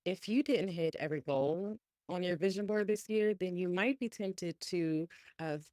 If you didn't hit every goal on your vision board this year, then you might be tempted to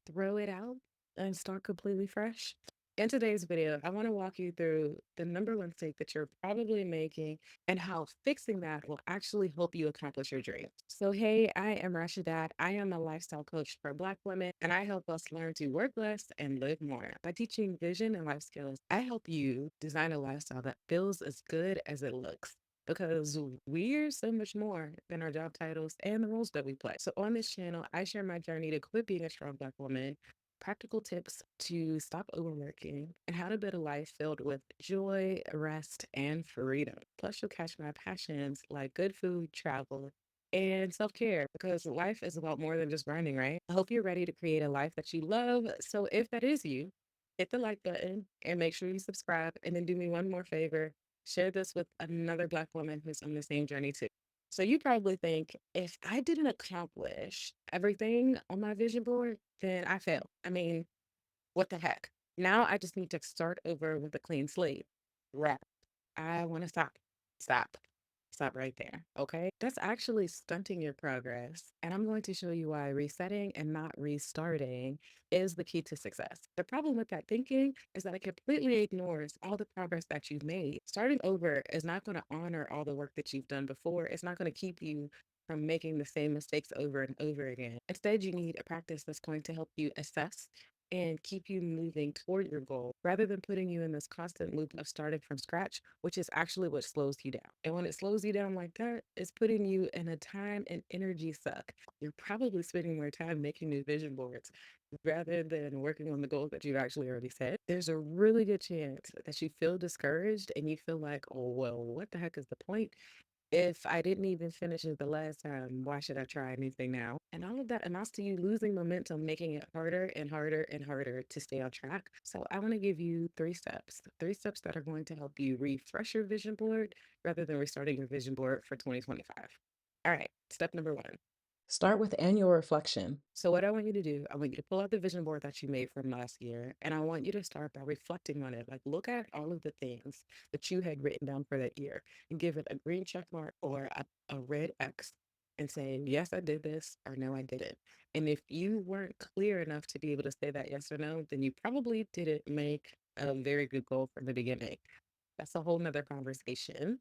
throw it out and start completely fresh. In today's video, I want to walk you through the number one mistake that you're probably making and how fixing that will actually help you accomplish your dreams. So, hey, I am Rashidat. I am a lifestyle coach for Black women, and I help us learn to work less and live more. By teaching vision and life skills, I help you design a lifestyle that feels as good as it looks because we're so much more than our job titles and the roles that we play. So, on this channel, I share my journey to quit being a strong Black woman, practical tips to stop overworking, and how to build a life filled with joy, rest, and freedom. Plus, you'll catch my passions like good food, travel, and self care because life is about more than just grinding, right? I hope you're ready to create a life that you love. So, if that is you, hit the like button and make sure you subscribe. And then do me one more favor, share this with another Black woman who's on the same journey too. So you probably think if I didn't accomplish everything on my vision board, then I failed. I mean, what the heck? Now I just need to start over with a clean slate. Wrap. I want to stop. Stop. Stop right there. Okay. That's actually stunting your progress. And I'm going to show you why resetting and not restarting is the key to success. The problem with that thinking is that it completely ignores all the progress that you've made. Starting over is not going to honor all the work that you've done before. It's not going to keep you from making the same mistakes over and over again. Instead, you need a practice that's going to help you assess and keep you moving toward your goal rather than putting you in this constant loop of starting from scratch, which is actually what slows you down. And when it slows you down like that, it's putting you in a time and energy suck. You're probably spending more time making new vision boards rather than working on the goals that you've actually already set. There's a really good chance that you feel discouraged and you feel like, oh, well, what the heck is the point? If I didn't even finish it the last time, why should I try anything now? And all of that amounts to you losing momentum, making it harder and harder and harder to stay on track. So I want to give you three steps that are going to help you refresh your vision board rather than restarting your vision board for 2025. All right, step number one. Start with annual reflection. So, what I want you to do, I want you to pull out the vision board that you made from last year, and I want you to start by reflecting on it. Like, look at all of the things that you had written down for that year and give it a green check mark or a red X and saying, yes, I did this, or no, I didn't. And if you weren't clear enough to be able to say that yes or no, then you probably didn't make a very good goal from the beginning. That's a whole nother conversation.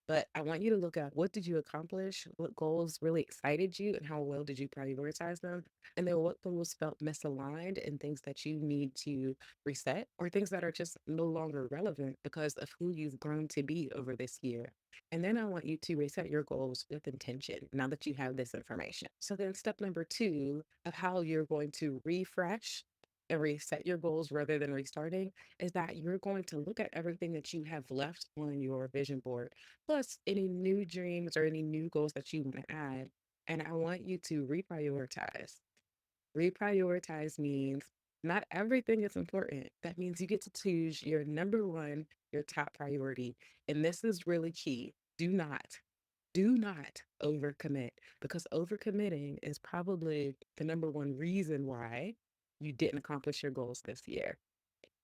But I want you to look at what did you accomplish, what goals really excited you, and how well did you prioritize them? And then what goals felt misaligned and things that you need to reset or things that are just no longer relevant because of who you've grown to be over this year. And then I want you to reset your goals with intention now that you have this information. So then step number two of how you're going to refresh and reset your goals rather than restarting is that you're going to look at everything that you have left on your vision board plus any new dreams or any new goals that you want to add. And I want you to reprioritize. Reprioritize means not everything is important. That means you get to choose your number one, your top priority. And this is really key. Do not overcommit because overcommitting is probably the number one reason why you didn't accomplish your goals this year.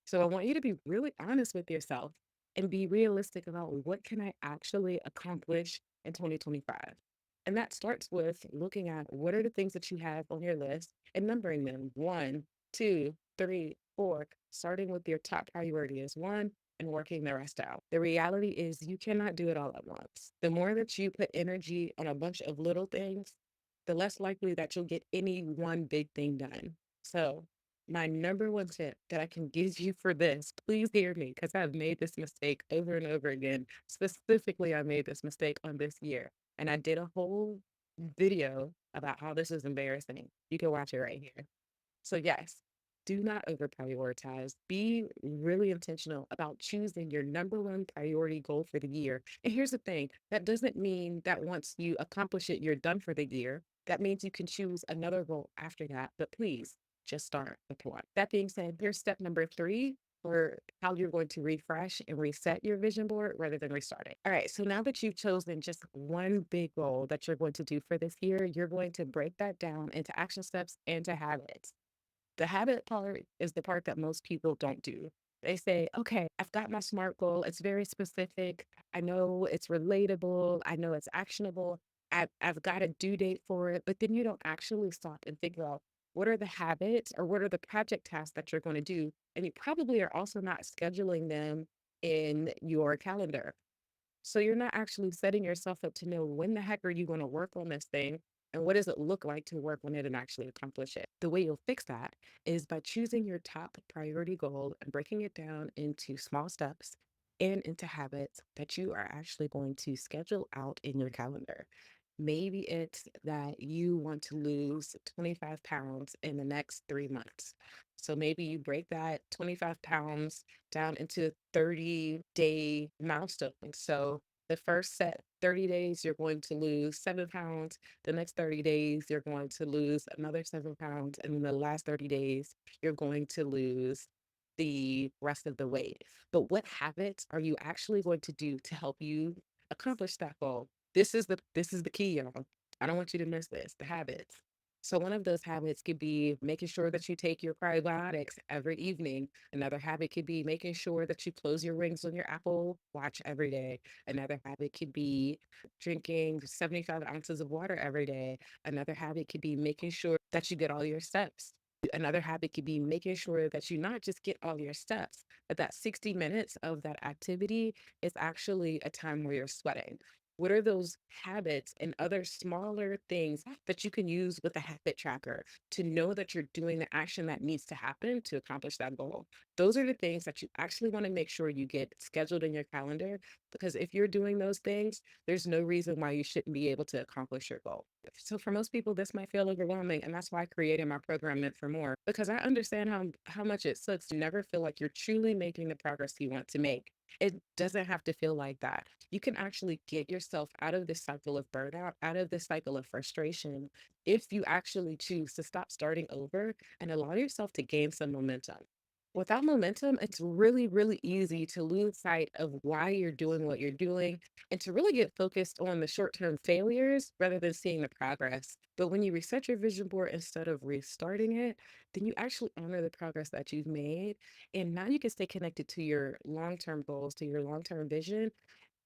So I want you to be really honest with yourself and be realistic about what can I actually accomplish in 2025. And that starts with looking at what are the things that you have on your list and numbering them one, two, three, four, starting with your top priority is one and working the rest out. The reality is you cannot do it all at once. The more that you put energy on a bunch of little things, the less likely that you'll get any one big thing done. So my number one tip that I can give you for this, please hear me because I've made this mistake over and over again. Specifically, I made this mistake on this year, and I did a whole video about how this is embarrassing. You can watch it right here. So, yes, do not over prioritize. Be really intentional about choosing your number one priority goal for the year. And here's the thing that doesn't mean that once you accomplish it, you're done for the year. That means you can choose another goal after that. But please just start with one. That being said, here's step number three for how you're going to refresh and reset your vision board rather than restart it. All right. So now that you've chosen just one big goal that you're going to do for this year, you're going to break that down into action steps and to habits. The habit part is the part that most people don't do. They say, okay, I've got my SMART goal. It's very specific. I know it's relatable. I know it's actionable. I've got a due date for it. But then you don't actually stop and figure out what are the habits or what are the project tasks that you're going to do. And you probably are also not scheduling them in your calendar. So you're not actually setting yourself up to know when the heck are you going to work on this thing and what does it look like to work on it and actually accomplish it. The way you'll fix that is by choosing your top priority goal and breaking it down into small steps and into habits that you are actually going to schedule out in your calendar. Maybe it's that you want to lose 25 pounds in the next 3 months. So maybe you break that 25 pounds down into 30-day milestones. So the first set 30 days, you're going to lose 7 pounds. The next 30 days, you're going to lose another 7 pounds. And in the last 30 days, you're going to lose the rest of the weight. But what habits are you actually going to do to help you accomplish that goal? This is the key, y'all. I don't want you to miss this, the habits. So one of those habits could be making sure that you take your probiotics every evening. Another habit could be making sure that you close your rings on your Apple Watch every day. Another habit could be drinking 75 ounces of water every day. Another habit could be making sure that you get all your steps. Another habit could be making sure that you not just get all your steps, but that 60 minutes of that activity is actually a time where you're sweating. What are those habits and other smaller things that you can use with a habit tracker to know that you're doing the action that needs to happen to accomplish that goal? Those are the things that you actually want to make sure you get scheduled in your calendar, because if you're doing those things, there's no reason why you shouldn't be able to accomplish your goal. So for most people, this might feel overwhelming, and that's why I created my program Meant for More, because I understand how much it sucks to never feel like you're truly making the progress you want to make. It doesn't have to feel like that. You can actually get yourself out of this cycle of burnout, out of this cycle of frustration, if you actually choose to stop starting over and allow yourself to gain some momentum. Without momentum, it's really, really easy to lose sight of why you're doing what you're doing and to really get focused on the short term failures rather than seeing the progress. But when you reset your vision board instead of restarting it, then you actually honor the progress that you've made. And now you can stay connected to your long term goals, to your long term vision,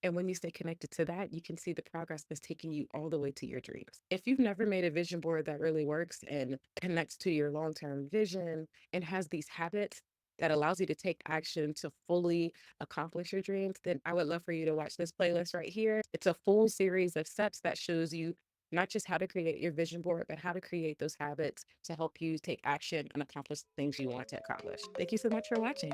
and when you stay connected to that, you can see the progress that's taking you all the way to your dreams. If you've never made a vision board that really works and connects to your long term vision and has these habits that allows you to take action to fully accomplish your dreams, then I would love for you to watch this playlist right here. It's a full series of steps that shows you not just how to create your vision board, but how to create those habits to help you take action and accomplish things you want to accomplish. Thank you so much for watching.